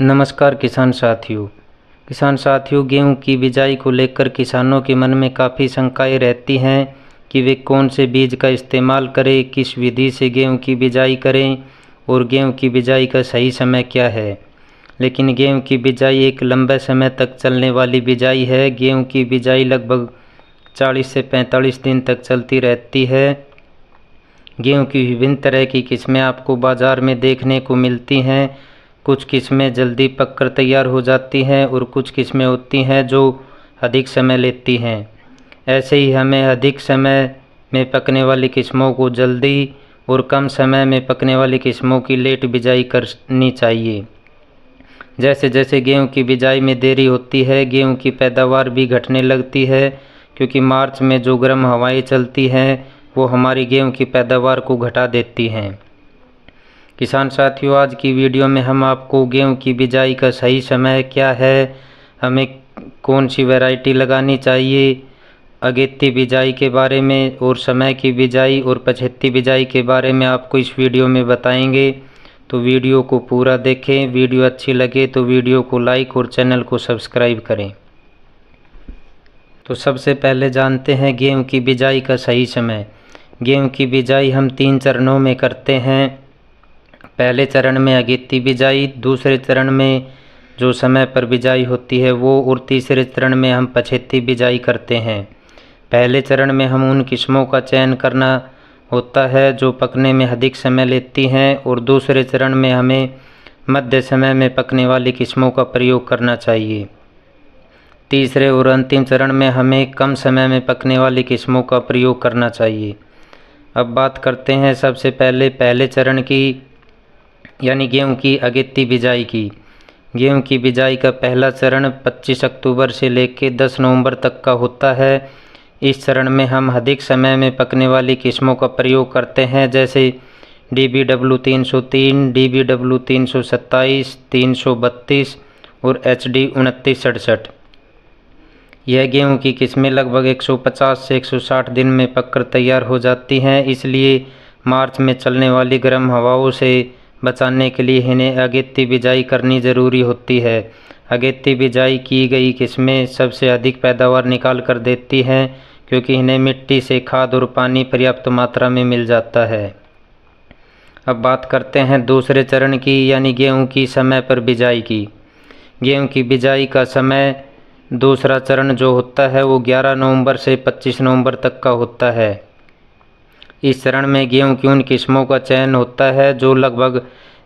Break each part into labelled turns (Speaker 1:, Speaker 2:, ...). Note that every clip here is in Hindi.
Speaker 1: नमस्कार किसान साथियों, गेहूं की बिजाई को लेकर किसानों के मन में काफ़ी शंकाएं रहती हैं कि वे कौन से बीज का इस्तेमाल करें, किस विधि से गेहूं की बिजाई करें और गेहूं की बिजाई का सही समय क्या है। लेकिन गेहूं की बिजाई एक लंबे समय तक चलने वाली बिजाई है। गेहूं की बिजाई लगभग 40 से 45 दिन तक चलती रहती है। गेहूं की विभिन्न तरह की किस्में आपको बाज़ार में देखने को मिलती हैं। कुछ किस्में जल्दी पककर तैयार हो जाती हैं और कुछ किस्में होती हैं जो अधिक समय लेती हैं। ऐसे ही हमें अधिक समय में पकने वाली किस्मों को जल्दी और कम समय में पकने वाली किस्मों की लेट बिजाई करनी चाहिए। जैसे जैसे गेहूं की बिजाई में देरी होती है, गेहूं की पैदावार भी घटने लगती है, क्योंकि मार्च में जो गर्म हवाएं चलती हैं वो हमारी गेहूं की पैदावार को घटा देती हैं। किसान साथियों, आज की वीडियो में हम आपको गेहूं की बिजाई का सही समय क्या है, हमें कौन सी वैरायटी लगानी चाहिए, अगेती बिजाई के बारे में और समय की बिजाई और पछेती बिजाई के बारे में आपको इस वीडियो में बताएंगे। तो वीडियो को पूरा देखें। वीडियो अच्छी लगे तो वीडियो को लाइक और चैनल को सब्सक्राइब करें। तो सबसे पहले जानते हैं गेहूं की बिजाई का सही समय। गेहूं की बिजाई हम 3 चरणों में करते हैं। पहले चरण में अगेती बिजाई, दूसरे चरण में जो समय पर बिजाई होती है वो, और तीसरे चरण में हम पछेती बिजाई करते हैं। पहले चरण में हम उन किस्मों का चयन करना होता है जो पकने में अधिक समय लेती हैं, और दूसरे चरण में हमें मध्य समय में पकने वाली किस्मों का प्रयोग करना चाहिए। तीसरे और अंतिम चरण में हमें कम समय में पकने वाली किस्मों का प्रयोग करना चाहिए। अब बात करते हैं सबसे पहले चरण की, यानी गेहूं की अगेती बिजाई की। गेहूं की बिजाई का पहला चरण 25 अक्टूबर से लेकर 10 नवंबर तक का होता है। इस चरण में हम अधिक समय में पकने वाली किस्मों का प्रयोग करते हैं, जैसे DBW 303, DBW 327, 332 और HD 2967। यह गेहूं की किस्में लगभग 150 से 160 दिन में पककर तैयार हो जाती हैं। इसलिए मार्च में चलने वाली गर्म हवाओं से बचाने के लिए इन्हें अगेती बिजाई करनी ज़रूरी होती है। अगेती बिजाई की गई किस्में सबसे अधिक पैदावार निकाल कर देती हैं, क्योंकि इन्हें मिट्टी से खाद और पानी पर्याप्त मात्रा में मिल जाता है। अब बात करते हैं दूसरे चरण की, यानी गेहूं की समय पर बिजाई की। गेहूं की बिजाई का समय दूसरा चरण जो होता है वो 11 नवंबर से 25 नवंबर तक का होता है। इस चरण में गेहूं की उन किस्मों का चयन होता है जो लगभग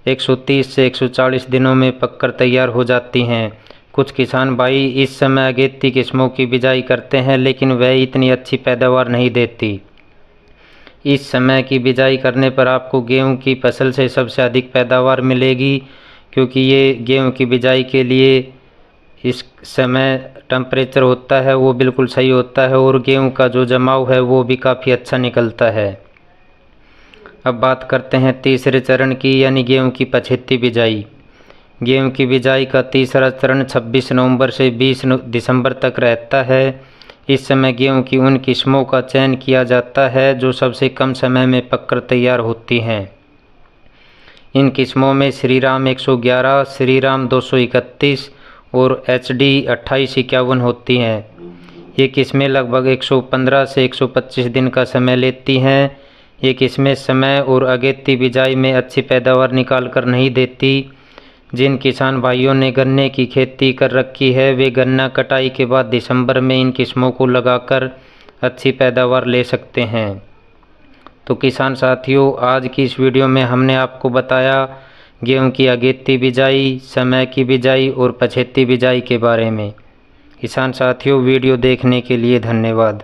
Speaker 1: 130 से 140 दिनों में पककर तैयार हो जाती हैं। कुछ किसान भाई इस समय अगेती किस्मों की बिजाई करते हैं, लेकिन वह इतनी अच्छी पैदावार नहीं देती। इस समय की बिजाई करने पर आपको गेहूं की फसल से सबसे अधिक पैदावार मिलेगी, क्योंकि ये गेहूं की बिजाई के लिए इस समय टेम्परेचर होता है वो बिल्कुल सही होता है, और गेहूं का जो जमाव है वो भी काफ़ी अच्छा निकलता है। अब बात करते हैं तीसरे चरण की, यानी गेहूं की पछेती बिजाई। गेहूं की बिजाई का तीसरा चरण 26 नवंबर से 20 दिसंबर तक रहता है। इस समय गेहूं की उन किस्मों का चयन किया जाता है जो सबसे कम समय में पककर तैयार होती हैं। इन किस्मों में श्रीराम 111, श्रीराम 231 और HD 2851 होती हैं। ये किस्में लगभग 115 से 125 दिन का समय लेती हैं। ये किस्में समय और अगेती बिजाई में अच्छी पैदावार निकाल कर नहीं देती। जिन किसान भाइयों ने गन्ने की खेती कर रखी है वे गन्ना कटाई के बाद दिसंबर में इन किस्मों को लगाकर अच्छी पैदावार ले सकते हैं। तो किसान साथियों, आज की इस वीडियो में हमने आपको बताया गेहूं की अगेती बिजाई, समय की बिजाई और पछेती बिजाई के बारे में। किसान साथियों, वीडियो देखने के लिए धन्यवाद।